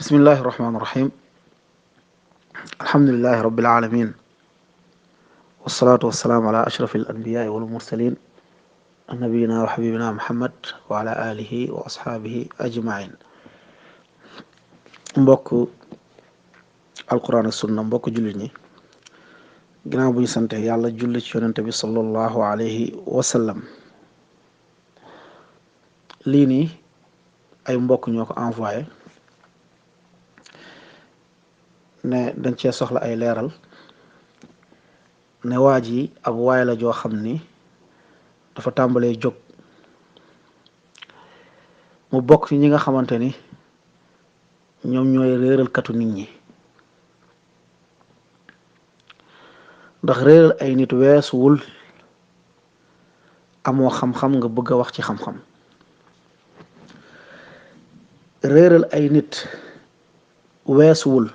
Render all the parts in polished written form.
بسم الله الرحمن الرحيم الحمد لله رب العالمين والصلاة والسلام على أشرف الأنبياء والمرسلين نبينا وحبيبنا محمد وعلى آله وأصحابه أجمعين mbokk alquran ak sunna mbokk jullit ñi ginnaaw bu ñu sante yàlla julli ci yonente bi sallallahu alayhi wa sallam lii nii ay mbokk ñoo ko envoyé ne dañ cee soxla ay leeral ne waa ji ab waay la joo xam ni dafa tàmbalee jóg mu bokk ci ñi nga xamante ni ñoom ñooy réeralkatu nit ñi ndax réeral ay nit weesuwul amoo xam-xam nga bëgg a wax ci xam-xam réeral ay nit weesuwul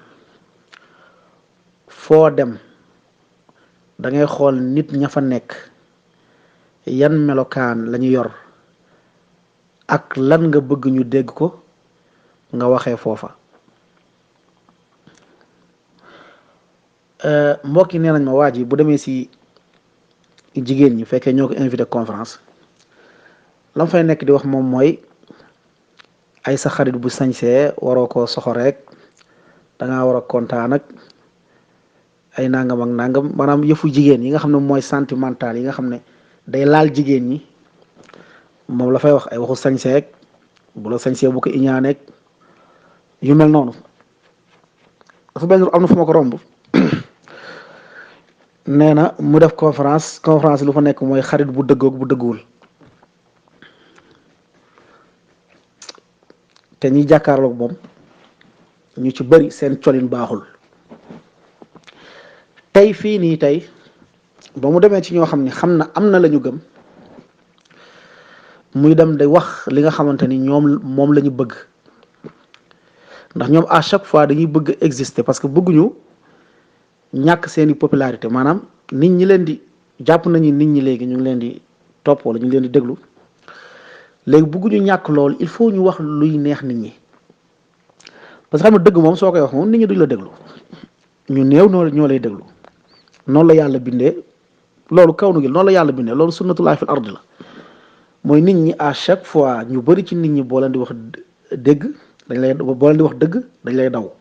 foo dem dangay xool nit ña fa nekk yan melokaan lañu yor ak lan nga bëgg ñu dégg ko nga waxee foofa mbokk yi nee nañ ma waa ji bu demee si jigéen ñi fekkee ñoo ko invité conférence lam fay nekk di wax moom mooy ay sa xarit bu sañsee waroo ko soxoreek dangaa war a kontaan ak ay nangam ak nangam maanaam yëfu jigéen yi nga xam ne mooy sentimental yi nga xam ne day laal jigéen ñi moom la fay wax ay waxu sañseek bu la sañsee bu ko iñaaneek yu mel noonu dafa benn am na fu ma ko romb nee na mu def conférence lu fa nekk mooy xarit bu dëggoog bu dëgguwul te ñi jàkkaarloog moom ñu ci bari seen colin baaxul tey fii nii tey ba mu demee ci ñoo xam ne xam na am na la ñu gëm muy dem day wax li nga xamante ni moom la ñu bëgg ndax ñoom à chaque fois dañuy bëgg exister parce que bëgguñu ñàkk seeni popularité maanaam nit ñi leen di jàpp nañu nit ñi léegi ñu ngi leen di topp wala ñu ngi leen di déglu léegi bëgguñu ñàkk loolu il faut ñu wax luy neex nit ñi parce que xam ne dëgg moom soo koy wax moom nit ñi duñ la déglu ñu néew ñoo lay déglu noonu la yàlla bindee loolu kaw nu gi noonu la yàlla bindee loolu sunnatullahi fil ardi la mooy nit ñi à chaque fois ñu bari ci nit ñi boo leen di wax dégg dañ lay boo leen di wax dëgg dañ lay daw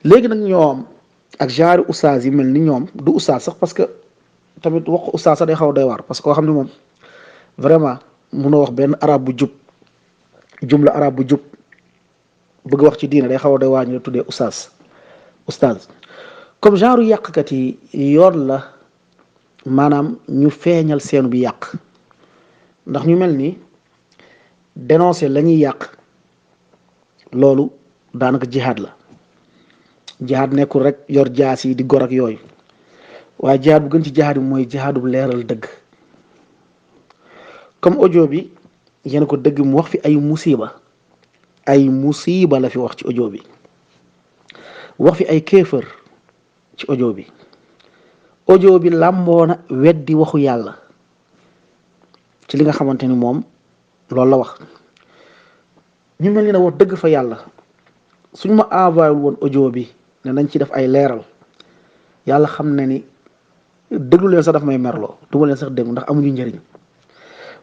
léegi nag ñoom ak genre oustaz yi mel ni ñoom du oustaz sax parce que tamit wax oustaz sax day xaw a doy waar parce que koo xam ne moom vraiment munoo wax benn arab bu jub jumla arab bu jub bëgg wax ci diine day xaw a doy waar ñu la tuddee oustaz comme genre yàqkat yi yoon la maanaam ñu feeñal seenu bi yàq ndax ñu mel ni dénoncer la ñuy yàq loolu daanaka jihaad la jihaad nekkul rek yor jaas yi di gor ak yooyu waaye jihaad bu gën ci jihaad bi mooy jihaadu bu leeral dëgg comme audio bi yéen ko dëgg mu wax fi ay musiba la fi wax ci audio bi wax fi ay kéefër ci audio bi làmboona weddi waxu yàlla ci li nga xamante ni moom loolu la wax ñu mel ni na wax dëgg fa yàlla suñ ma envoyé woon audio bi ne nañ ci def ay leeral yàlla xam ne ni déglu leen sax daf may merloo duma leen sax déglu ndax amuñu njëriñ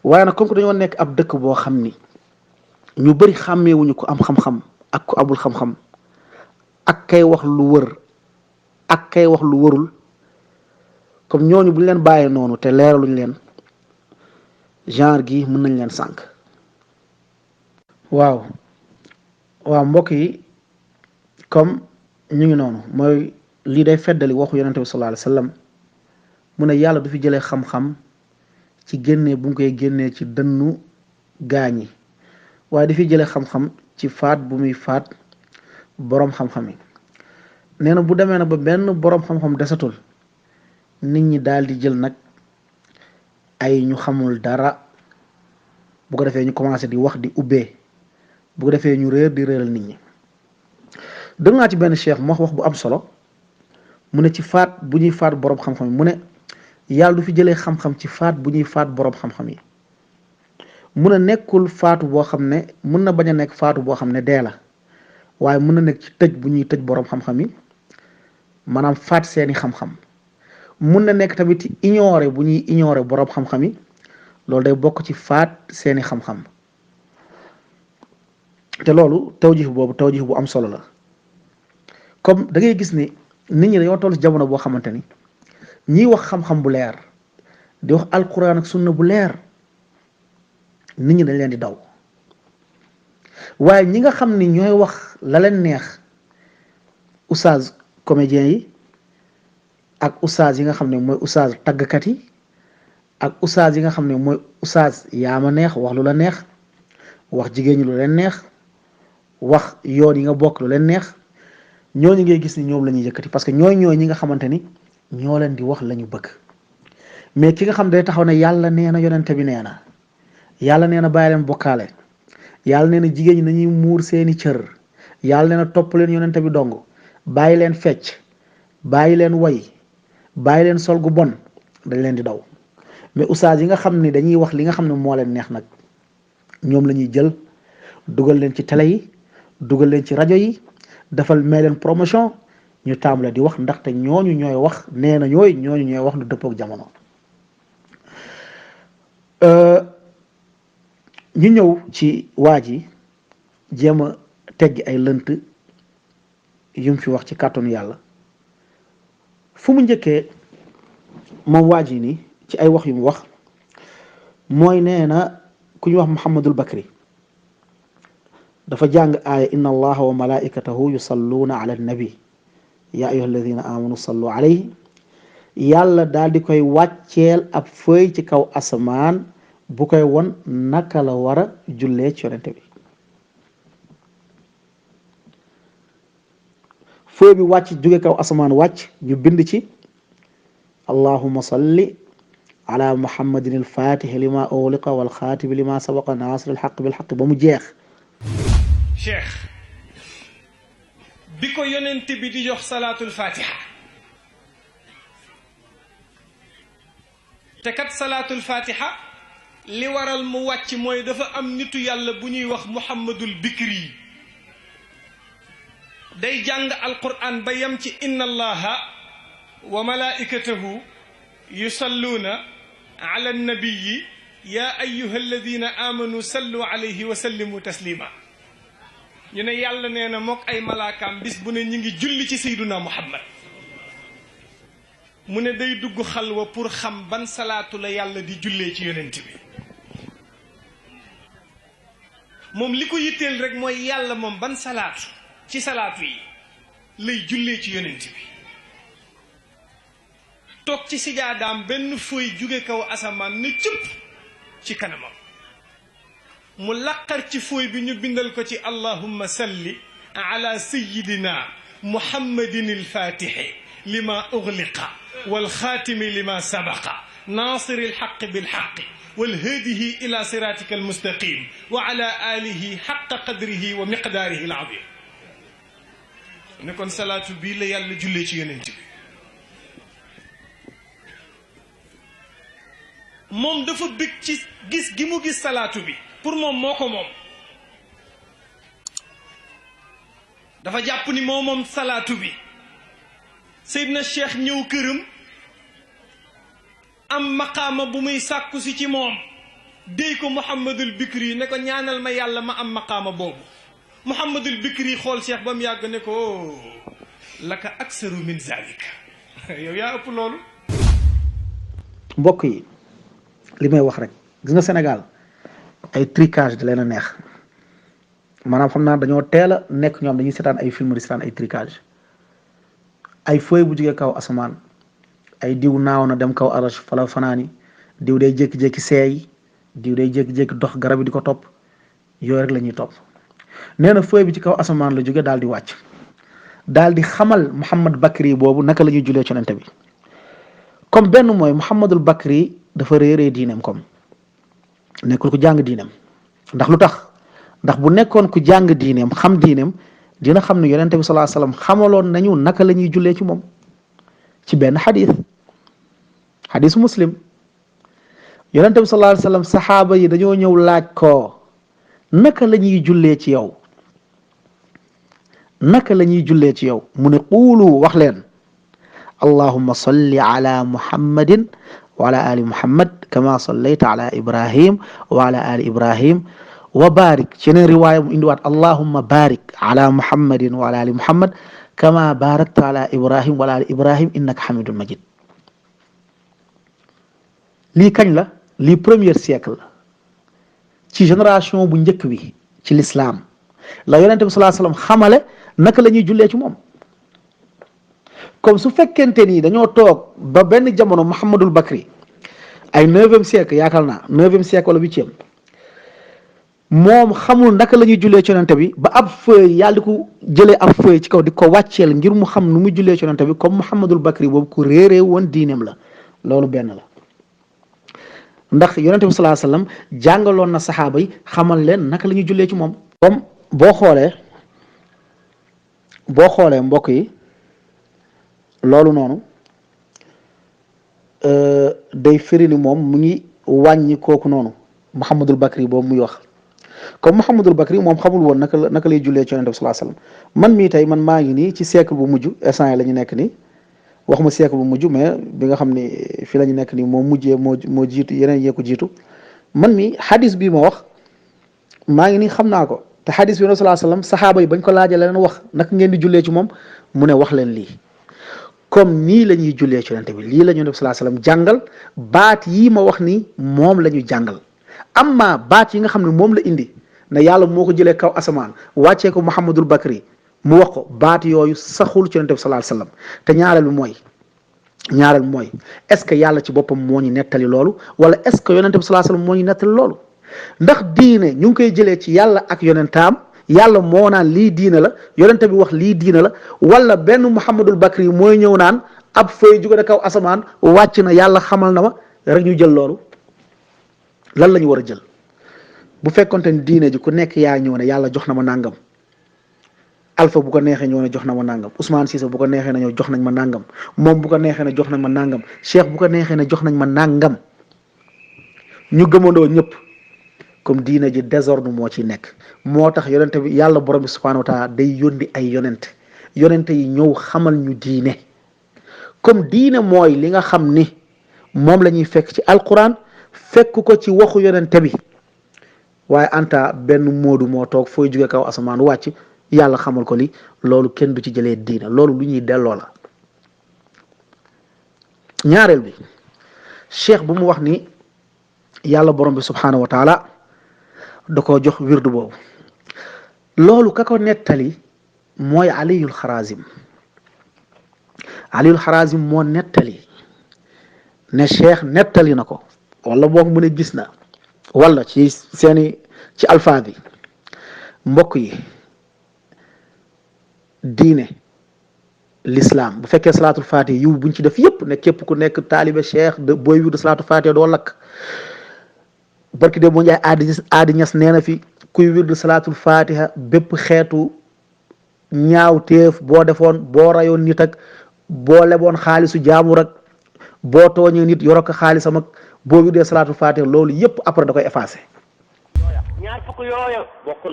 waaye nag comme que dañoo nekk ab dëkk boo xam ni ñu bari xàmmeewuñu ko am xam-xam ak ko amul xam-xam ak kay wax lu wër ak kay wax lu wërul comme ñooñu bu ñu leen bàyyee noonu te leeraluñ leen genre gi mën nañ leen sànk waaw mbokk yi comme ñu ngi noonu mooy lii day feddali waxu yonente bi sallallahu alayhi wasallam mu ne yàlla du fi jëlee xam-xam ci génnee bu mu koy génnee ci dënnu gaañi waaye du fi jëlee xam-xam ci faat bu muy faat boroom xam-xam yi nee na bu demee nag ba benn boroom xam-xam desatul nit ñi daal di jël nag ay ñu xamul dara bu ko defee ñu commencé di wax di ubbee bu ko defee ñu réer di réeral nit ñi dëgg naa ci benn cheikh mu wax bu am solo mu ne ci faat bu ñuy faat boroom xam-xam yi mu ne yàlla du fi jëlee xam-xam ci faat bu ñuy faat boroom xam-xam yi mun a nekkul faatu boo xam ne mun na bañ a nekk faatu boo xam ne dee la waaye mën na nekk ci tëj bu ñuy tëj boroom xam-xam yi maanaam faat seeni xam-xam mun na nekk tamit ignorer bu ñuy ignorer boroom xam-xam yi loolu day bokk ci faat seeni xam-xam te loolu tawjih boobu tawjih bu am solo la comme da ngay gis ni nit ñi dañoo toll ci jamono boo xamante ni ñiy wax xam-xam bu leer di wax alquran ak sunna bu leer nit ñi dañ leen di daw waaye ñi nga xam ni ñooy wax la leen neex oustaz comédiens yi ak oustaz yi nga xam ne mooy oustaz tàggkat yi ak oustaz yi nga xam ne mooy oustaz yaama neex wax lu la neex wax jigéen ñi lu leen neex wax yoon yi nga bokk lu leen neex ñooñu ngay gis ni ñoom la ñuy yëkkati parce que ñooy ñi nga xamante ni ñoo leen di wax la ñu bëgg mais ki nga xam day taxaw ne yàlla nee na yonente bi nee na yàlla nee na bàyyi leen bokkaale yàlla nee na jigéen ñi nañuy muur seeni cër yàlla nee na topp leen yonente bi dong bàyyi leen fecc bàyyi leen way bàyyi leen sol gu bon dañ leen di daw mais oustaz yi nga xam ni dañuy wax li nga xam ne moo leen neex nag ñoom la ñuy jël dugal leen ci télé yi dugal leen ci rajo yi defal may leen promotion ñu tàmbale di wax ndaxte ñooñu ñooy wax nee na ñooñu ñooy wax lu dëppook jamono ñu ñëw ci waa ji jéem a teggi ay lënt yum fi wax ci kàttanu yàlla fu mu njëkkee moom waa ji ni ci ay wax yu mu wax mooy nee na ku ñu wax Muhammadul Bakri dafa jàng aaya inna allaha wa malaikatahu yusalluuna ala nabi ya ayuha alladina amanu sallu alayhi yàlla daal di koy wàcceel ab fëy ci kaw asamaan bu koy won naka la war a jullee ci yonente bi fëy bi wàcc jóge kaw asamaan wàcc ñu bind ci allahumma salli ala muhammadin alfatixi lima ughliqa walxaatimi lima sabaqa nasir alxaq bilxaq ba mu jeex cheikh bi ko yonent bi di jox salaatul fatiha te kat salaatul fatiha li waral mu wàcc mooy dafa am nitu yàlla bu ñuy wax muhammadul bikri day jàng alquran ba yam ci inna allaha wa malaikatahu yusalluuna ala nabiyi ya ayuha alladina amanu sallu alayhi wa sallimu taslima ñu ne yàlla nee na mook ay malaakaam bis bu ne ñu ngi julli ci sayduna muhammad mu ne day dugg xalwa pour xam ban salaatu la yàlla di jullee ci yonent bi moom li ko yitteel rek mooy yàlla moom ban salaatu ci salaatu yi lay jullee ci yonent bi toog ci sijaadaam benn fooy jóge kaw asamaan ne cëpp ci kanamam mu laqar ci fooy bi ñu bindal ko ci allahumma salli ala sayidina muhammadin alfatixi lima ugliqa walxaatimi lima sabaqa nasiri alxaqi bilxaqi walhaadihi ila siratika almustaqim wa ala alihi xaqa qadrihi wa miqdaarihi alazim ne kon salaatu bii la yàlla jullee ci yonent bi moom dafa bég ci gis gi mu gis salaatu bi pour moom moo ko moom dafa jàpp ni moom salaatu bi Seydina Cheikh ñëw këram am maqaama bu muy sàkku si ci moom déy ko Muhammadul Bikri ne ko ñaanal ma yàlla ma am maqaama boobu Muhammadul Bikri xool Cheikh ba mu yàgg ne ko laka aksaru min zalika yow yaa ëpp loolu. mbokk yi li may wax rek gis nga Sénégal ay tricage da leen a neex maanaam xam naa dañoo teel a nekk ñoom dañuy seetaan ay film di seetaan ay tricage ay feuille bu jógee kaw asamaan ay diw naaw na dem kaw arash fala fanaani diw day jékki-jékki seey diw day jékki-jékki dox garab yi di ko topp yooyu rek la ñuy topp nee na feuille bi ci kaw asamaan la jóge daal di wàcc daal di xamal Muhammad Bakri boobu naka la ñuy julee ci Yonent bi comme benn mooy Muhammadul Bakri dafa réeree diineem comme nekkul ku jàng diineem ndax lu tax ndax bu nekkoon ku jàng diineem xam diineem dina xam ne Yonent bi sallallahu alayhi wasallam xamaloon nañu naka la ñuy jullee ci moom ci benn xadisu muslim Yonent bi sallallahu alayhi wasallam saxaaba yi dañoo ñëw laaj ko naka la ñuy jullee ci yow naka la ñuy jullee ci yow mu ne quulu wax leen allahumma salli ala muhammadin wa ala ali muhammad kama sallayta ala ibrahim wa ala ali ibrahim wa barik ci yeneen riwaaya mu indiwaat allahumma barik ala muhammadin wa ala ali muhammad kama barakta ala ibrahim wa ala ali ibrahim innaka hamidun majid lii kañ la lii premier siècle la ci génération bu njëkk bi ci l'islam la yonente bi sallallahu alayhi wasallam xamale naka la ñuy jullee ci moom comme su fekkente ni dañoo toog ba benn jamono Muhammadul Bakri ay 9e siècle yaakaar naa 9e siècle wala 8e moom xamul naka la ñuy jullee ci yonente bi ba ab feuille yàlla di ko jëlee ab feuille ci kaw di ko wàcceel ngir mu xam nu muy jullee ci yonente bi comme Muhammadul Bakri boobu ku réeree woon diineem la loolu benn la ndax yonente bi sallallahu alayhi wasallam jàngaloon na saxaaba yi xamal leen naka la ñuy jullee ci moom comme boo xoolee mbokk yi loolu noonu day firi ni moom mu ngi wàññi kooku noonu Muhammadul Bakri boobu muy wax comme Muhammadul Bakri moom xamul woon naka lay jullee ci yonente bi sallallahu alayhi wasallam man mii tey man maa ngi nii ci siècle bu mujj instant yi la ñu nekk nii waxuma siècle bu mujj mais bi nga xam ni fi la ñu nekk nii moo mujjee moo jiitu yeneen yee ko jiitu man mi xadis bii ma wax maa ngi nii xam naa ko te xadis bi sallallahu alayhi wasallam saxaaba yi bañ ko laajee leen wax naka ngeen di jullee ci moom mu ne wax leen lii comme nii la ñuy jullee ci yonent bi lii la ñu def sallallahu alayhi wasallam jàngal baat yii ma wax nii moom la ñu jàngal amma baat yi nga xam ne moom la indi ne yàlla moo ko jëlee kaw asamaan wàccee ko Muhammadul Bakri mu wax ko baat yooyu saxul ci yonent bi sallallahu alayhi wasallam te ñaareel bi mooy est-ce que yàlla ci boppam moo ñu nettali loolu wala est-ce que yonent bi sallallahu alayhi wasallam moo ñu nettali loolu ndax diine ñu ngi koy jëlee ci yàlla ak yonentaam yàlla moo naan lii diine la yonente bi wax lii diine la wala benn Muhammadul Bakri mooy ñëw naan ab fay jóge na kaw asamaan wàcc na yàlla xamal na ma rek ñu jël loolu lan la ñu war a jël bu fekkonte ni diine ji ku nekk yaa ñëw ne yàlla jox na ma nangam Alpha bu ko neexee ñëw ne jox na ma nangam Ousmane Cissé bu ko neexee ne ñëw jox nañ ma nangam moom bu ko neexee ne jox nañ ma nangam Cheikh bu ko neexee ne jox nañ ma nangam ñu gëmandoo ñëpp comme diine ji désordre moo ci nekk moo tax yonente bi yàlla borom bi subhanahu wa taala day yónni ay yonente yi ñëw xamal ñu diine comme diine mooy li nga xam ni moom la ñuy fekk ci alquran fekk ko ci waxu yonente bi waaye anta benn moodu moo toog fooy jóge kaw asamaan wàcc yàlla xamal ko li loolu kenn du ci jëlee diine loolu lu ñuy delloo la ñaareel bi cheikh bu mu wax ni yàlla borom bi subhanahu wa taala da ko jox wirdu boobu loolu ka ko nettali mooy aliyul xarazim moo nettali ne cheikh nettali na ko wala boog mu ne gis na wala ci alpha bi mbokk yi diine l'islam bu fekkee salaatul fatiha yiw buñ ci def yépp ne képp ku nekk taalibe cheikh de booy wirdu salaatul fatiha doo lakk barki de moo njaay aadi ñas nee na fi kuy wirdu salaatul fatiha bépp xeetu ñaaw téef boo defoon boo rayoon nit ak boo leboon xaalisu jaamur ak boo tooñee nit yoroo ko xaalisam ak boo wirdee salaatul fatiha loolu yépp après da koy effacé ñaar fukk yooyu bokk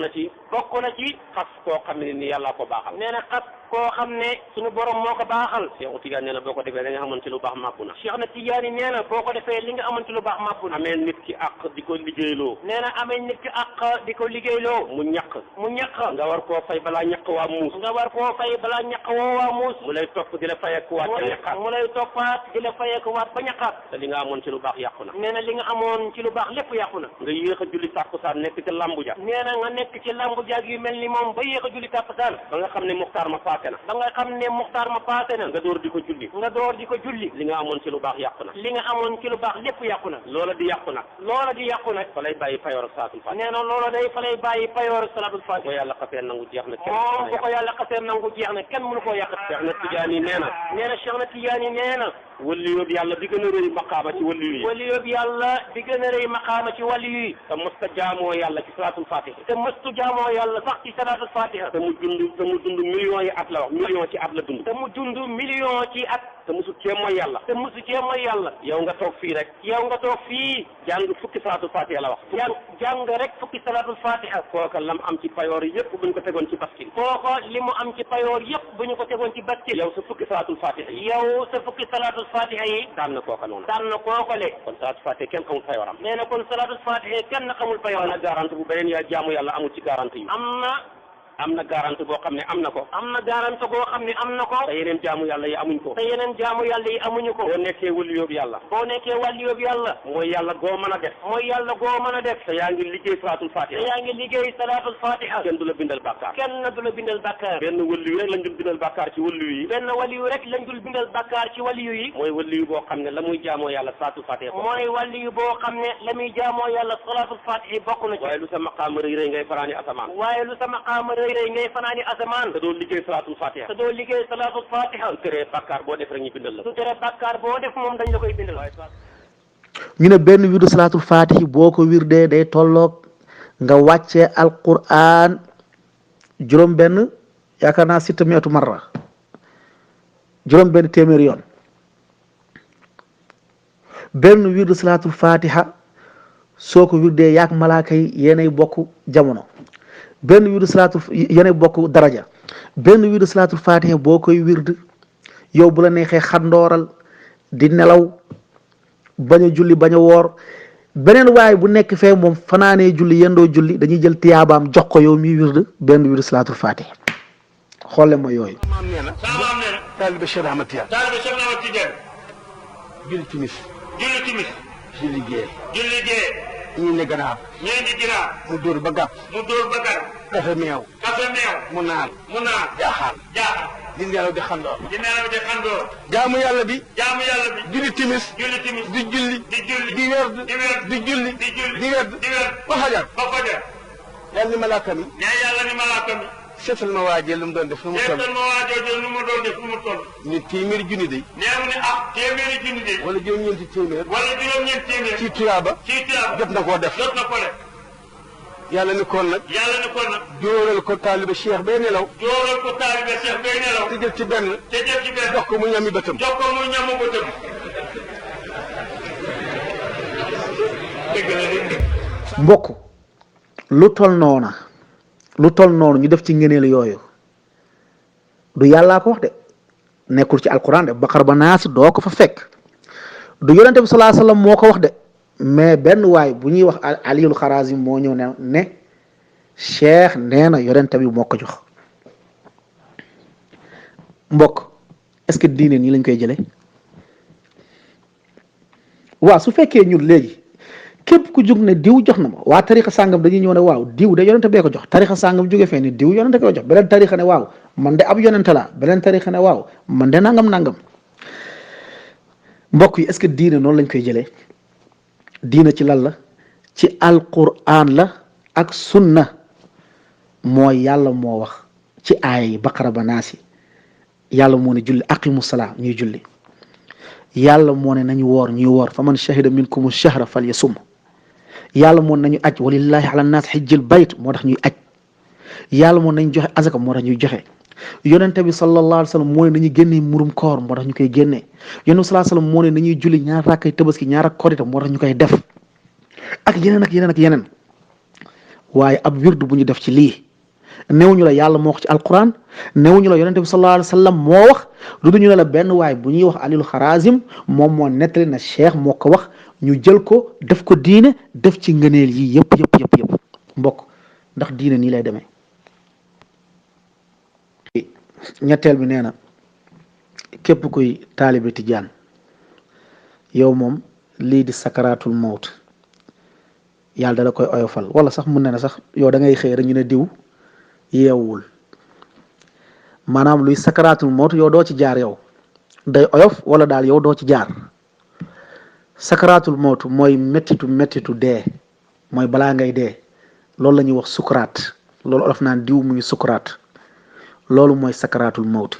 na ci xas koo xam ne ni yàlla ko baaxal nee na xas koo xam ne suñu borom moo ko baaxal Cheikh Tidiane nee na boo ko defee li nga xamoon ci lu baax màbbu na Cheikh na Tidiane nee na boo ko defee li nga amoon ci lu baax màbbu na amee nit ki àq di ko liggéeyloo nee na amee nit ki àq di ko liggéeyloo mu ñaq nga war koo fay balaa ñaq waa muus waa muus mu lay topp di la fayeekuwaat ca ñaqaat mu lay toppaat di la fayeekuwaat ba ñaqaat te li nga amoon ci lu baax yàqu na nee na li nga amoon ci lu baax lépp yàqu na nga yéex a julli tàkkusaan nekk ci lambu ja nee na nga nekk ci lambu jaag yu mel ni moom ba yéex a julli tàkkusaan ba nga xam ne muxtaar ma paase na nga door di ko julli li nga amoon ci lu baax yàqu na lépp yàqu na loola di yàqu nag fa lay bàyyi payoor ak salaatul faatiha nee na loola day fa lay bàyyi payoor ak salaatul faatiha ko yàlla xasee nangu jeex na moom bu ko yàlla xasee nangu jeex na kenn mënu koo yàq Cheikh na Tidiane nee na wali yóbbu yàlla di gën a rëy maqaama ci wali yi te mësta jaamoo yàlla ci salaatul faatiha te mu dund millions yi at la wax million ci at la dund te mu dund million ci at te musu cee mooy yàlla yow nga toog fii rek jàng fukki salaatul fatiha la wax jàng rek fukki salaatul fatiha kooka lam am ci payoor yëpp bu ñu ko tegoon ci baskil kooko li mu am ci payoor yëpp bu ñu ko tegoon ci baskil yow sa fukki salaatul fatiha yi daan na kooka noonu daan na kooko le kon salaatul fatiha kenn xamul payooram nee na kon salaatul fatiha kenn xamul payooram na garanti bu beneen yaa jaamu yàlla amul ci garanti yi am na garanti boo xam ne am na ko te yeneen jaamu yàlla yi amuñ ko boo nekkee wëli yóbbu yàlla mooy yàlla goo mën a def te yaa ngi liggéey salaatul fatiha kenn du la bindal bàkkaar benn wëli yu rek lañ dul bindal bàkkaar ci wëli yi mooy wëli yu boo xam ne la muy jaamoo yàlla salaatul fatiha bokk na ci waaye lu sa maqaam rëy rëy ngay fanaani asamaan te doo liggéey salaatul fatiha su teree bàkkaar boo def rek ñu bindal la moom dañ la koy bindal. ñu ne benn wirdu salaatul fatihi boo ko wirdee day tolloog nga wàccee alquran juróom benn yaakaar naa 600 marra juróom benn téeméeri yoon benn wirdu salaatul fatiha soo ko wirdee yaak malaaka yi yéenay bokk jamono benn wirdu salaatul yéenay bokk daraja benn wirdu salaatul fatiha boo koy wird yow bu la neexee xandooral di nelaw bañ a julli bañ a woor beneen waaye bu nekk fee moom fanaanee julli yendoo julli dañuy jël tiyaabaam jox ko yow mi wird benn wirdu salaatul fatiha xoole ma yooyu. maam nee na taalibe Cheikh Ahmad Tidiane julli timis julli gee ñu ne ganaar mu dóor ba gàpp kafe meew mu naan jaaxaan di nelaw di xandoor jaamu yàlla bi julli timis di julli di werd di julli di werd ba fajar yàlla ni malaaka mi seetal ma waajee lu mu doon def nu mu toll ni téeméeri junni de wala juróom-ñeenti téeméer ci tuyaaba jot na koo def yàlla ni kon nag jóoral ko taalibe Cheikh bay nelaw te jël ci benn jox ko mu ñami bëtam mbokk lu tol noonu ñu def ci ngëneel yooyu du yàllaa ko wax de nekkul ci alquran de Baqara ba Naas doo ko fa fekk du yonente bi sallallahu alayhi wasallam moo ko wax de mais benn waay bu ñuy wax Aliyul Xaraazim moo ñëw ne Cheikh nee na yonente bi moo ko jox mbokk est-ce que diine nii lañ koy jëlee waaw su fekkee ñun léegi képp ku jóg ne diw jox na ma waa tarixa sàngam dañuy ñëw ne waaw diw de yonente bee ko jox tarixa sàngam jóge fee ne diw yonente ko jox beneen tarixa ne waaw man de ab yonente la beneen tarixa ne waaw man de nangam mbokk yi est-ce que diine noonu lañ koy jëlee diine ci lan la ci alquran la ak sunna mooy yàlla moo wax ci aaya yi Baqara ba Naas yàlla moo ne julli aqimu salaa ñuy julli yàlla moo ne nañu woor ñuy woor fa man shahida minkum shahra falyasum yàlla moo nañu aj walillahi ala naas xijjil bayt moo tax ñuy aj yàlla moo nañ joxe azaka moo tax ñuy joxe yonente bi sallallahu alayhi wa sallam moo ne nañuy génnee murum koor moo tax ñu koy génnee yonente bi sallallahu alayhi wa sallam moo ne nañuy julli ñaar rakkay tabaski ñaar ak korite moo tax ñu koy def ak yeneen waaye ab wirdu bu ñu def ci lii newuñu la yàlla moo wax ci alquran newuñu la yonente bi sallallahu alayhi wa sallam moo wax lu duñu la benn waay bu ñuy wax Aliyul Xaraazim moom moo nettali na Cheikh moo ko wax ñu jël ko def ko diine def ci ngëneel yi yëpp mbokk ndax diine nii lay demee. ñetteel bi nee na képp kuy taalibe tijaan yow moom lii di sakaraatul mawt yàlla dala koy oyofal wala sax mun na ne sax yow da ngay xëy rek ñu ne diw yeewul maanaam luy sakaraatul mawt yow doo ci jaar yow day oyof wala daal yow doo ci jaar sakaraatul mawt mooy mettitu dee mooy balaa ngay dee loolu la ñuy wax sukuraat loolu olof naan diw mu ngi sukuraat loolu mooy sakaraatul mawt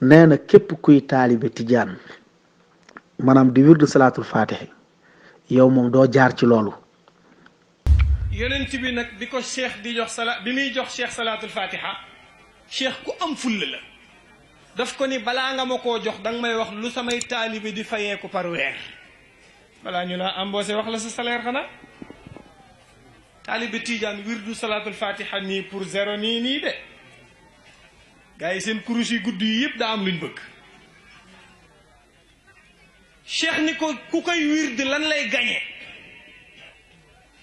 nee na képp kuy taalibe tijaan maanaam di wirdu salaatul faatihi yow moom doo jaar ci loolu. yonent bi nag bi ko cheikh di jox bi muy jox cheikh salaatul fatiha cheikh ku am fulla la daf ko ni balaa nga ma koo jox danga may wax lu samay taalibe di fayeeku par weer balaa ñu laa embauché wax la sa salaire xanaa taalibe Tidiane wirdu salaatul fatiha nii pour zéro nii de gars yi seen kurus yi gudd yi yëpp daa am luñ bëgg cheikh ni ko ku koy wird lan lay gañe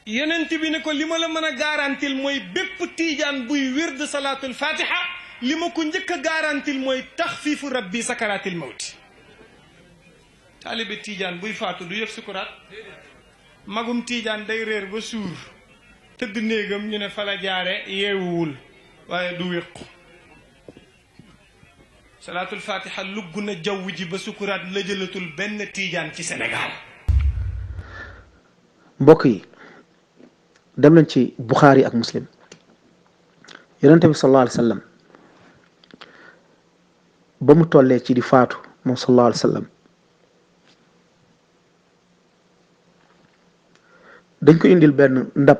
yonent bi ne ko li ma la mën a garantil mooy bépp Tidiane buy wird salaatul fatiha li ma ko njëkk a garantil mooy taxfiifu rabbi sakaraatil mawti taalibe Tidiane buy faatu du yëg sukuraat magum Tidiane day réer ba suur tëdd néegam ñu ne fa la jaare yeewuwul waaye du wéqu salaatul fatiha lugg na jaww ji ba sukuraat la jëlatul benn Tidiane ci Sénégal. mbokk yi dem nañ ci Bukhari ak Muslim yonent bi sallallahu alayhi wa sallam ba mu tollee ci di faatu moom sallallahu alayhi wa sallam dañ ko indil benn ndab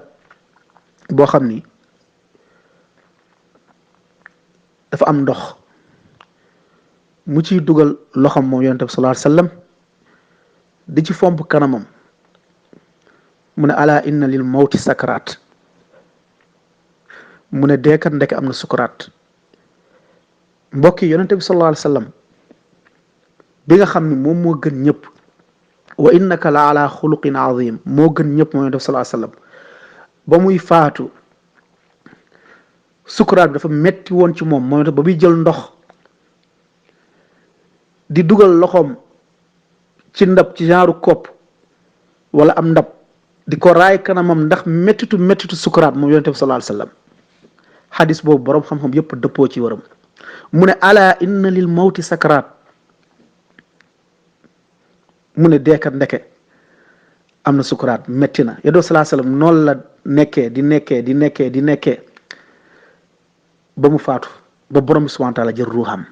boo xam ni dafa am ndox mu ciy dugal loxam moom yonent bi sallallahu alayhi wa sallam di ci fomp kanamam mu ne ala inna lil mawti sakaraat mu ne deekat ndeke am na sukuraat mbokk yi yonent bi sallallahu alayhi wa sallam bi nga xam ni moom moo gën ñëpp wa innaka la ala xuluqin azim moo gën ñëpp moom yonent bi sallallahu alayhi wa sallam ba muy faatu sukuraat bi dafa metti woon ci moom moom ba muy jël ndox di dugal loxoom ci ndab ci genre kopp wala am ndab di ko raay kanamam ndax mettitu sukuraat moom yonent bi sallallahu alayhi wa sallam xadis boobu boroom xam-xam yépp dëppoo ci waram mu ne ala inna lil mawti sakaraat mu ne deekat ndeke am na sukuraat metti na yonent bi sallallahu alayhi wa sallam noonu la nekkee ba mu faatu ba borom bi subhanahu wa taala jël ruuxam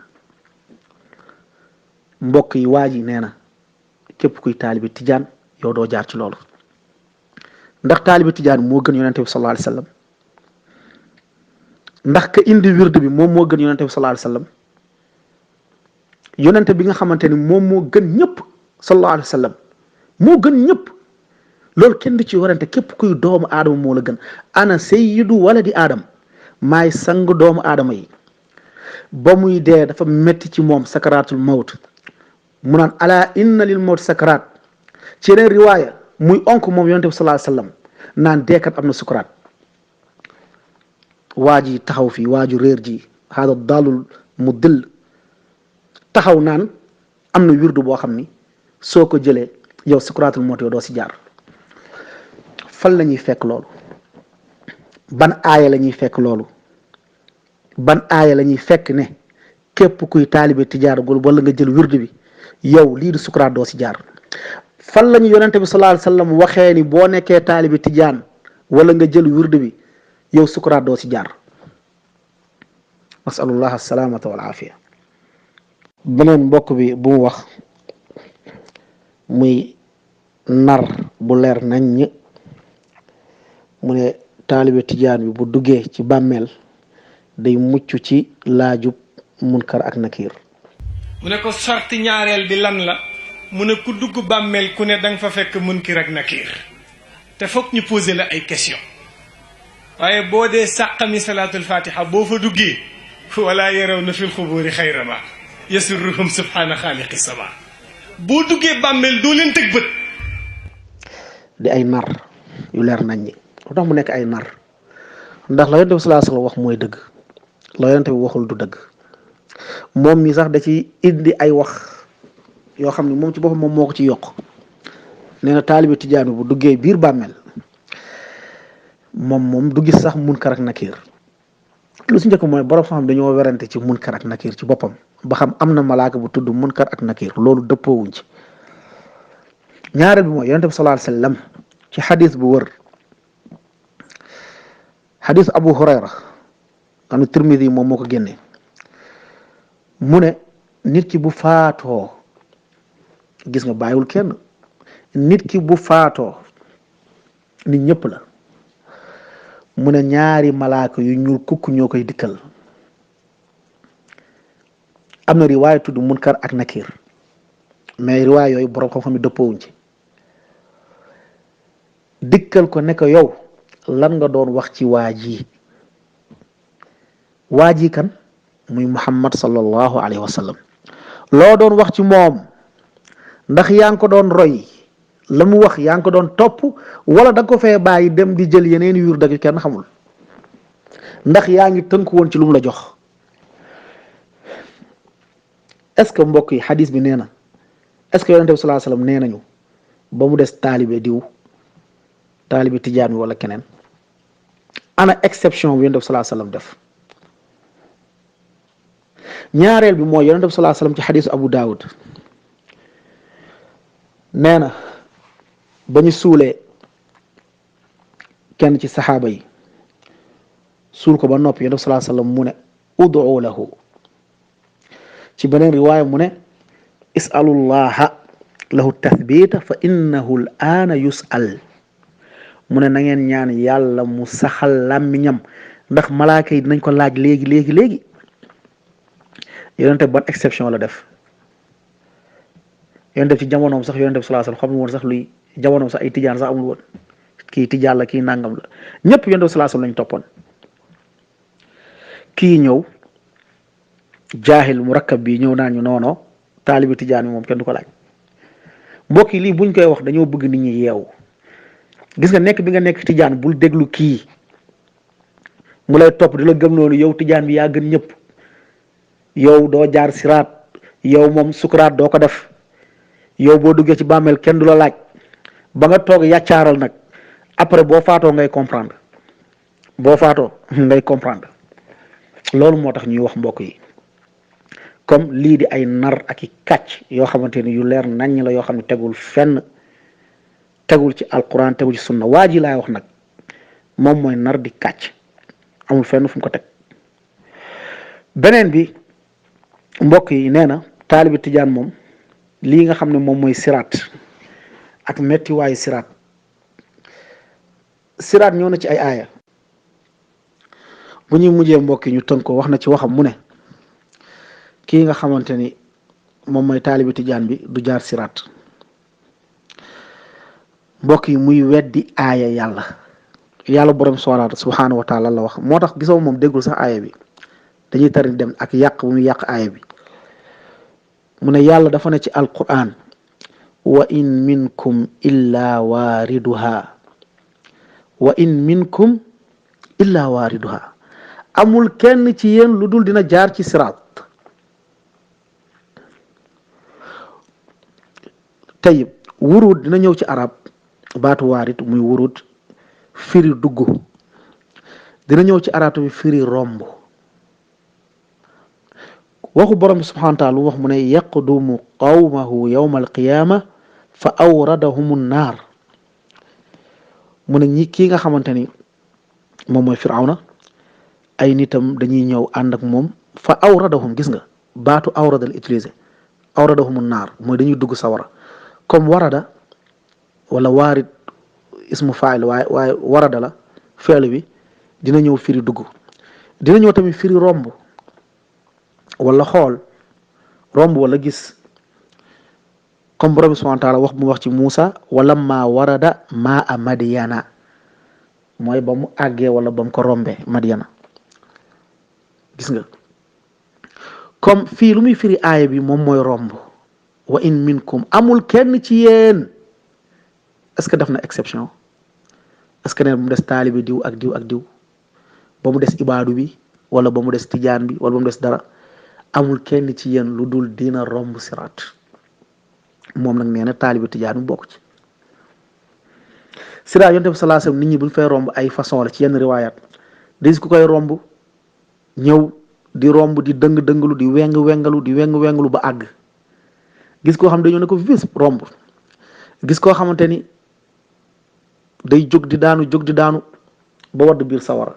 mbokk yi waa ji nee na képp kuy taalibi Tijaan yow doo jaar ci loolu ndax taalibi Tijaan moo gën yonente bi sallallahu alayhi wa sallam ndax ka indi wird bi moom moo gën yonente bi sallallahu alayhi wa sallam yonente bi nga xamante ni moom moo gën ñëpp sallallahu alayhi wa sallam moo gën ñëpp loolu kenn du ci warante képp kuy doomu aadama moo la gën ana sayyidu waladi aadam maay sang doomu aadama yi ba muy dee dafa metti ci moom sakaraatul mawt mu naan ala inna lil mawt sakaraat ci yeneen riwaaya muy onk moom yonente bi sallallahu alayhi wa sallam naan deekat am na sukaraat waa ji taxaw fii waaju réer ji hada daalul mu dëll taxaw naan am na wirdu boo xam ni soo ko jëlee yow sakaraatul mawt yow doo si jaar fan la ñuy fekk loolu ban aaya la ñuy fekk loolu ban aaya la ñuy fekk ne képp kuy taalibe tijaaragul wala nga jël wirdu bi yow lii di sukuraat doo si jaar fan la ñu yonente bi sallallahu alayhi wa sallam waxee ni boo nekkee taalibe tijaan wala nga jël wirdu bi yow sukuraat doo si jaar nasalullah asalaamata wal aafiya beneen mbokk bi bu mu wax muy nar bu leer nañ mu ne taalibe tijaan bi bu duggee ci bàmmeel day mucc ci laajub munkar ak nakiir mu ne ko sorti ñaareel bi lan la mu ne ku dugg bàmmeel ku ne danga fa fekk munkar ak nakiir te foog ñu posé la ay question waaye boo dee sàqami salaatul fatiha boo fa duggee wala yaraw na fil xubóori xayrama yasurruhum subhaana xaaliqi sama boo duggee bàmmeel doo leen tëg bët di ay nar yu leer nañ ñi lu tax mu nekk ay nar ndax la yonent bi sallallahu alayhi wasallam wax mooy dëgg la yonent bi waxul du dëgg moom mi sax da ci indi ay wax yoo xam ne moom ci boppam moom moo ko ci yokk nee na taalibi tijaan bi bu duggee biir bàmmeel moom du gis sax munkar ak nakiir lu si njëkk mooy borom xam dañoo werante ci munkar ak nakiir ci boppam ba xam am na malaaka bu tudd munkar ak nakiir loolu dëppoowuñ ci ñaareel bi mooy yonent bi sallallahu alayhi wasallam ci xadis bu wër xadis Abu Hurayra xam ne Tirmidi moom moo ko génnee mu ne nit ki bu faatoo gis nga bàyyiwul kenn nit ki bu faatoo nit ñëpp la mu ne ñaari malaaka yu ñuul kukk ñoo koy dikkal am na riwaaya tudd munkar ak nakir mais riwaaya yooyu borom xam-xam yi dëppoowuñ ci. dikkal ko ne ko yow lan nga doon wax ci waa ji kan muy muhammad sallallahu alayhi wa sallam loo doon wax ci moom ndax yaa ngi ko doon roy la mu wax yaa ngi ko doon topp wala da nga ko fee bàyyi dem di jël yeneen yuur dëgg kenn xamul ndax yaa ngi tënku woon ci lu mu la jox. est-ce que mbokk yi xadis bi nee na est-ce que yonente bi sallallahu alayhi wasallam nee nañu ba mu des taalibe diw taalibe tijaan bi wala keneen ana exception bu yonente bi sallallahu alayhi wasallam def. ñaareel bi mooy yonente bi sallallahu alayhi wasallam ci xadisu Abu Daawud nee na ba ñu suulee kenn ci saxaaba yi suul ko ba noppi yonente bi sallallahu alayhi wasallam mu ne ud'u lahu ci beneen riwaaya mu ne isalullaha lahu tathbita fa innahu al aana yus'al mu ne na ngeen ñaan yàlla mu saxal làmmiñam ndax malaaka yi dinañ ko laaj léegi yonente ban exception la def. yonente ci jamonoom sax yonente bi sallallahu alayhi wasallam xamul woon sax luy jamonoom sax ay tijaan sax amul woon kii tijaan la kii nangam la ñëpp yonente bi sallallahu alayhi wasallam lañ toppoon. kii ñëw jaahil murakkab bi ñëw naa ñu noono taalibi tijaan bi moom kenn du ko laaj. mbokk yi lii buñ koy wax dañoo bëgg nit ñi yeewu gis nga nekk bi nga nekk tijaan bul déglu kii mu lay topp di la gëm loolu yow tijaan bi yaa gën ñëpp yow doo jaar siraat yow moom sukuraat doo ko def yow boo duggee ci bàmmeel kenn du la laaj ba nga toog yàccaaral nag après boo faatoo ngay comprendre loolu moo tax ñuy wax mbokk yi comme lii di ay nar ak i kàcc yoo xamante ni yu leer naññ la yoo xam ne tegul fenn tegul ci alquran tegul ci sunna waa ji laay wax nag moom mooy nar di kàcc amul fenn fu mu ko teg. beneen bi mbokk yi nee na taalibi tijaan moom lii nga xam ne moom mooy siraat ak metti waayu siraat ñëw na ci ay aaya bu ñuy mujjee mbokk yi ñu tënk ko wax na ci waxam mu ne kii nga xamante ni moom mooy taalibi tijaan bi du jaar siraat mbokk yi muy weddi aaya yàlla borom subhaanahu wa taala la wax moo tax gisoo moom déggul sax aaya bi dañuy tari dem ak yàq bu muy yàq aaya bi mu ne yàlla dafa ne ci alquran wa in minkum illa waariduha amul kenn ci yéen lu dul dina jaar ci siraat. tayib wurud dina ñëw ci arab baatu waarit muy wurud firi dugg dina ñëw ci arab tamit firi romb. waxu borom bi subhanahu wa taala wax mu ne yaqdumu qawmahu yawma alqiyama fa awradahum nnaar mu ne ñi kii nga xamante ni moom mooy firawna ay nitam dañuy ñëw ànd ak moom fa awradahum gis nga baatu awrada la utilisé awradahum nnaar mooy dañuy dugg sawara comme warada wala waarit ismu fail waaye warada la feelu bi dina ñëw firi dugg dina ñëw tamit firi romb wala xool romb wala gis comme borom bi subhanahu wa taala wax mu wax ci Muusa wala ma warada maa a Madyana mooy ba mu àggee wala ba mu ko rombee Madyana gis nga comme fii lu muy firi aaya bi moom mooy romb wa in minkum amul kenn ci yéen est-ce que def na exception est-ce que ne ba mu des taalibi diw ak diw ak diw ba mu des ibaadu bi wala ba mu des tijaan bi wala ba mu des dara amul kenn ci yéen lu dul dina romb siraat moom nag nee na taalibi tijaan bi bokk ci siraat yonent bi sallallahu alayhi wasallam nit ñi buñ fay romb ay façon la ci yenn riwaayaat dis ku koy romb ñëw di romb di dëng-dëngalu di weng-wengalu ba àgg gis koo xam dañoo ne ko vis romb gis koo xamante ni day jóg di daanu ba wadd biir sawara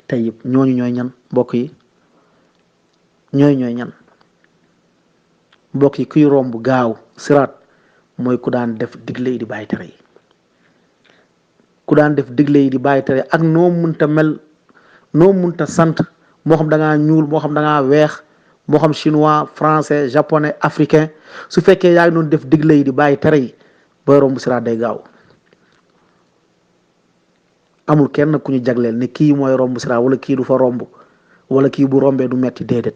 tey yëpp ñooñu ñooy ñan mbokk yi ñooy ñan mbokk yi kuy romb gaaw siraat mooy ku daan def digle yi di bàyyi tere yi ku daan def digle yi di bàyyi tere ak noo munta mel noo munta sant moo xam da ngaa ñuul moo xam da ngaa weex moo xam chinois français japonais africain su fekkee yaa ngi doon def digle yi di bàyyi tere yi booy romb siraat day gaaw amul kenn ku ñu jagleel ne kii mooy romb siraat wala kii du fa romb wala kii bu rombee du metti déedéet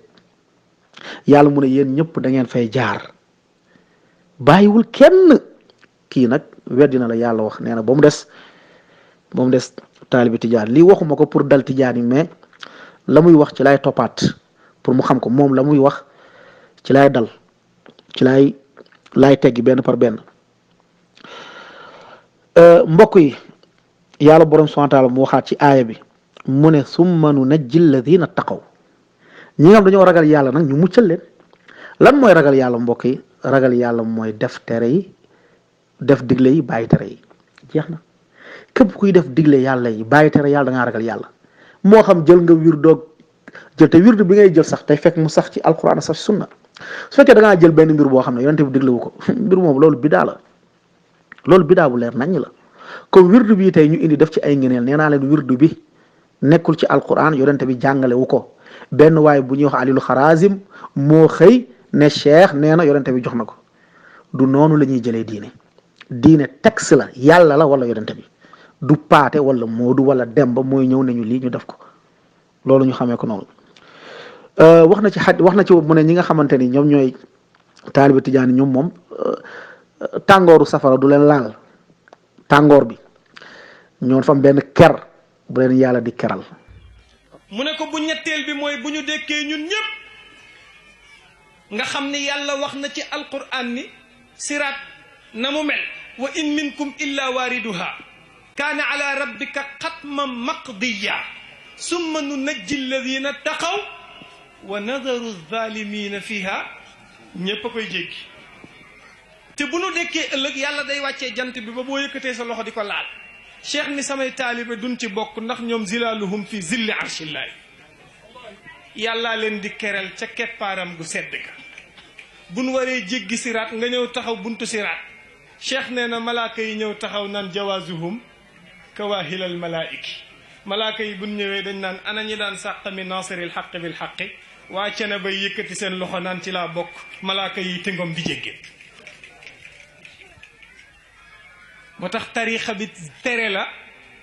yàlla mu ne yéen ñëpp da ngeen fay jaar bàyyiwul kenn kii nag weddi na la yàlla wax nee na ba mu des taalibi tijaan lii waxuma ko pour dal tijaan yi mais la muy wax ci lay toppaat pour mu xam ko moom la muy wax ci lay dal ci lay teggi benn par benn mbokk yi yàlla borom subhanahu wa taala mu waxaat ci aaya bi mu ne summa nunajji alladina taqaw ñi nga xam dañoo ragal yàlla nag ñu muccal leen lan mooy ragal yàlla mbokk yi ragal yàlla mooy def tere yi def digle yi bàyyi tere yi jeex na képp kuy def digle yàlla yi bàyyi tere yàlla da ngaa ragal yàlla moo xam jël nga wirdoog jël te wirdu bi ngay jël sax tey fekk mu sax ci alquran sax ci sunna su fekkee da ngaa jël benn mbir boo xam ne yonente bi diglewu ko mbir moom loolu bidaa la loolu bidaa bu leer naññ la comme wirdu bi tey ñu indi def ci ay ngëneel nee naa leen wirdu bi nekkul ci alquran yonente bi jàngale wu ko benn waaye bu ñuy wax alilu xarazim moo xëy ne cheikh nee na yonente bi jox na ko du noonu la ñuy jëlee diine texte la yàlla la wala yonente bi du paate wala moodu wala demba mooy ñëw nañu lii ñu def ko loolu ñu xamee ko noonu wax na ci mu ne ñi nga xamante ni ñoom ñooy taaliba tijaani ñoom moom tàngooru safara du leen laal tàngoor bi ñoon fam benn ker bu leen yàlla di keral mu ne ko bu ñetteel bi mooy bu ñu dekkee ñun ñëpp nga xam ni yàlla wax na ci alquran ni siraat na mu mel wa in minkum illa waariduha kaana ala rabbika xatman maqdiya summa nunajji alladina taqaw wa nadaru zalimina fiha ñëpp a koy jéggi te bu nu dekkee ëllëg yàlla day wàccee jant bi ba boo yëkkatee sa loxo di ko laal cheikh ni samay taalibe duñ ci bokk ndax ñoom zilaaluhum fi zilli arshillahi yàllaa leen di keral ca keppaaram gu sedd ga buñ waree jéggi siraat nga ñëw taxaw buntu siraat cheikh nee na malaaka yi ñëw taxaw naan jawaazuhum kawaahilal malaa'iki malaaka yi buñ ñëwee dañ naan ana ñi daan sàq mi nasiril xaq bil xaqi waa cene bay yëkkati seen loxo naan ci laa bokk malaaka yi tëngom di jéggee moo tax tariixa bi tere la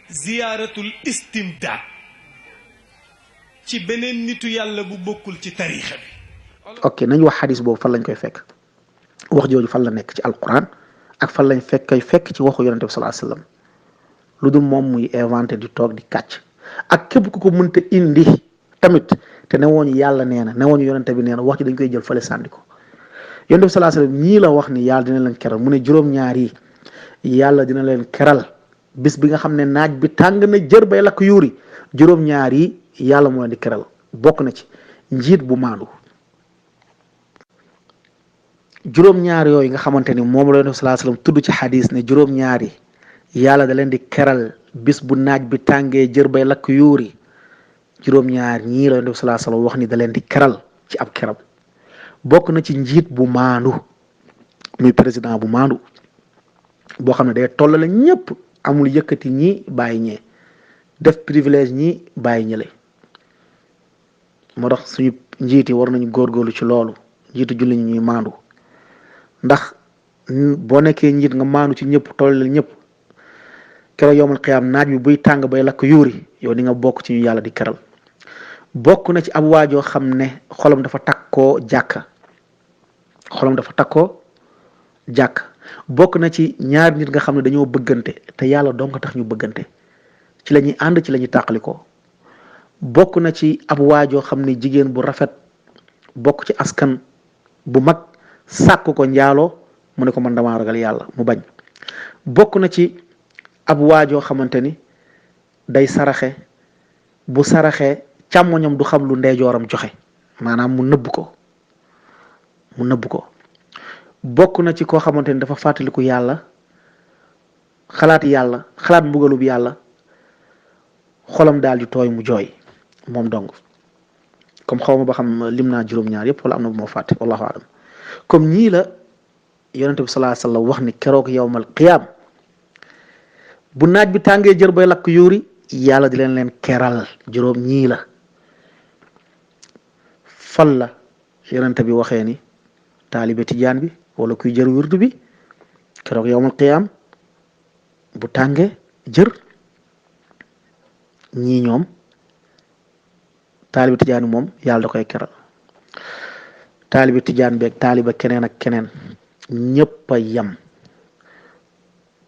ziyaaratul istimdaad ci beneen nitu yàlla bu bokkul ci tariixa bi ok nañ wax xadis boobu fan lañ koy fekk wax jooju fan la nekk ci alquran ak fan lañ koy fekk ci waxu yonente bi sallallahu alayhi wasallam lu dul moom muy inventé di toog di kàcc ak képp ku ko mënta indi tamit te newooñu yàlla nee na newooñu yonente bi nee na wax ci dañ koy jël fële sànni ko yonente bi sallallahu alayhi wasallam ñii la wax ni yàlla dina leen keral mu ne juróom-ñaar yi yàlla dina leen keral bis bi nga xam ne naaj bi tàng na jër bay lakk yuuri juróom-ñaar yi yàlla moo leen di keral bokk na ci njiit bu maandu juróom-ñaar yooyu nga xamante ni moom la yonent bi sallallahu alayhi wasallam tudd ci xadis ne juróom-ñaar yi yàlla da leen di keral bis bu naaj bi tàngee jër bay lakk yuuri juróom-ñaar ñii la yonent bi sallallahu alayhi wasallam wax ni da leen di keral ci ab keram bokk na ci njiit bu maandu muy président bu maandu boo xam ne day tollale ñëpp amul yëkkati ñi bàyyi ñee def privilège ñi bàyyi ñële moo tax suñu njiit yi war nañu góorgóorlu ci loolu njiitu julli ñi ñuy maandu ndax boo nekkee njiit nga maandu ci ñëpp tollale ñëpp keroog yowmal qiyaam naaj bi buy tàng bay lakk yuuri yow di nga bokk ci ñu yàlla di keral bokk na ci ab waajoo xam ne xolam dafa takkoo jàkka bokk na ci ñaari nit nga xam ne dañoo bëggante te yàlla dong tax ñu bëggante ci la ñuy ànd ci la ñuy tàqali ko bokk na ci ab waajoo xam ne jigéen bu rafet bokk ci askan bu mag sàkk ko njaaloo mu ne ko man damaa ragal yàlla mu bañ bokk na ci ab waajoo xamante ni day saraxe bu saraxee càmmoñam du xam lu ndeyjooram joxe maanaam mu nëbb ko bokk na ci koo xamante ni dafa fàttaliku yàlla xalaat mbugalub yàlla xolam daal di tooy mu jooy moom dong comme xaw ma ba xam lim naa juróom-ñaar yëpp wala am na bu ma fàtte wallahu alam comme ñii la yonente bi sallallahu alayhi wasallam wax ni keroog yawmal qiyaam bu naaj bi tàngee jër bay lakk yuuri yàlla di leen keral juróom ñii la fan la yonente bi waxee ni taalibe tijaan bi wala kuy jër wirdu bi keroog yowmal qiyaam bu tànge jër ñii ñoom taalibe tijaan bi moom yàlla da koy keral taalibe tijaan beeg taalibe keneen ak keneen ñëpp a yem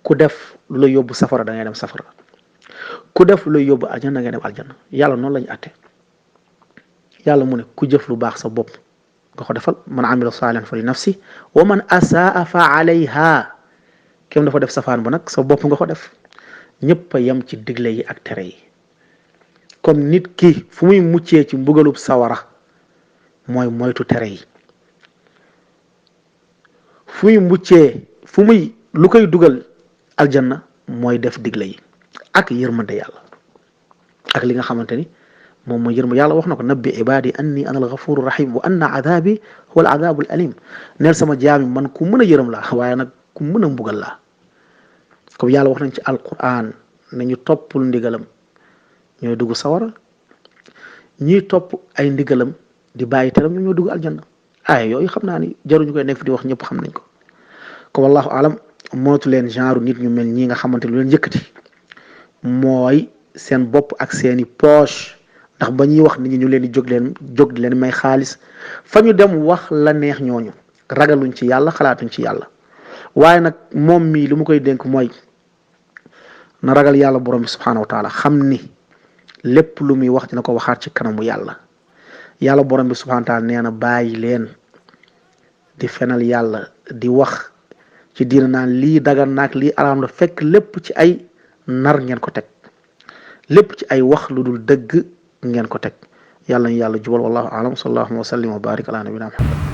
ku def lu la yóbbu safara da ngay dem safara ku def lu la yóbbu aljana da ngay dem aljana yàlla noonu lañu àtte yàlla mu ne ku jëf lu baax sa bopp nga ko defal man amila saalihan fa li nafsi wa man asaa fa alayha kéem dafa def safaan ba nag sa bopp nga ko def ñëpp a yem ci digle yi ak tere yi comme nit ki fu muy muccee ci mbugalub sawara mooy moytu tere yi fu muy muccee fu muy lu koy dugal aljanna mooy def digle yi ak yërmande yàlla ak li nga xamante ni moom mooy yërmande yàlla wax na ko nabbi ibaadi anni ana alghafuru rahim wa anna adabi huwa al adabu al alim neel sama jaami man ku mën a yërëm laa waaye nag ku mën a mbugal laa comme yàlla wax nañ ci alquran ne ñu toppul ndigalam ñooy dugg sawara ñiy topp ay ndigalam di bàyyi teram ñoom ñoo dugg aljanna ay yooyu xam naa ni jaruñu koy nekk fi di wax ñëpp xam nañ ko ko wallahu alam mootu leen genre nit ñu mel ñi nga xamante lu leen yëkkati mooy seen bopp ak seeni poche ndax ba ñuy wax nit ñi ñu leen di jóg di leen may xaalis fa ñu dem wax la neex ñooñu ragaluñ ci yàlla xalaatuñ ci yàlla waaye nag moom mii li mu koy dénk mooy na ragal yàlla borom bi subhanahu wa taala xam ni lépp lu muy wax dina ko waxaat ci kanamu yàlla borom bi subhanahu wa taala nee na bàyyi leen di fenal yàlla di wax ci diina naan lii dagan naag lii araam la fekk lépp ci ay nar ngeen ko teg lépp ci ay wax lu dul dëgg ngeen ko teg yàlla ñu yàlla jubal wallahu alam sallallahu wa sallim wa barik ala nabina muhammad